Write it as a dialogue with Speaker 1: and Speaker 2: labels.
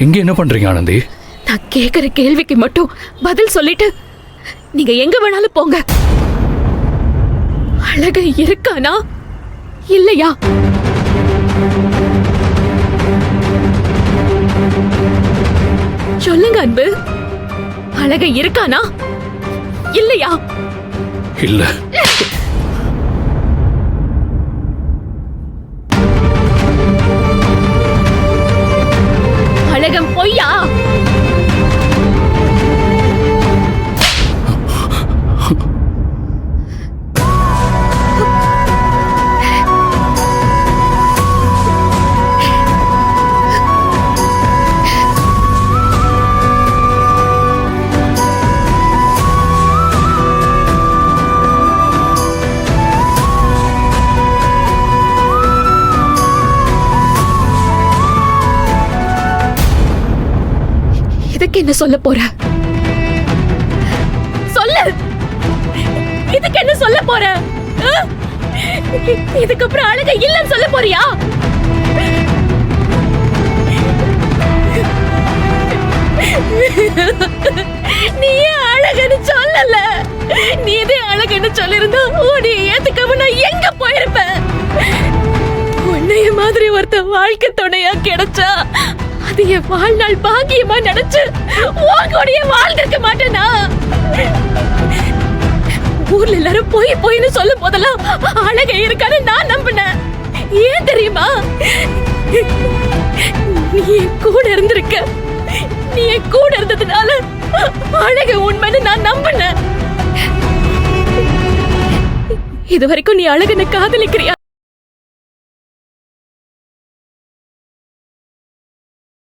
Speaker 1: இங்க என்ன பண்றீங்க ஆனந்தி?
Speaker 2: நான் கேக்குற கேள்விக்கு மட்டும் பதில் சொல்லிட்டு நீங்க எங்க வேணாலும் போங்க. அழகு இருக்கானா இல்லையா? சொல்லுங்க அன்பு, அழகு இருக்கானா இல்லையா?
Speaker 1: இல்ல.
Speaker 2: அழகம் பொய்யா? இதுக்கு என்ன சொல்ல போற? சொல்லு. இதுக்கு என்ன சொல்ல போற? இதுக்கப்புறம் அழகை இல்லன்னு சொல்ல போறியா? நீ அழகுன்னு சொல்லல. நீ இதே அழகுன்னு சொல்லிருந்தா உன்னை ஏத்துக்காம நான் எங்க போயிருப்பேன்? உன்னைய மாதிரி ஒருத்த வாழ்க்கை துணையா கிடைச்சா அது என் வாழ்நாள் பாக்கியமா நினைச்சு உன்கூடயே வாழ்ந்திருக்க மாட்டேனா? ஊர்ல எல்லாரும் போயின்னு சொல்லும் போதெல்லாம் அழகை இருக்கான்னு நான் நம்பினேன். ஏன் தெரியுமா? நீ என் கூட இருந்திருக்க. நீ என் கூட இருந்ததுனால அழகை உண்மைன்னு நான் நம்பினேன். இது வரைக்கும் நீ அழகனை காதலிக்கிறியா?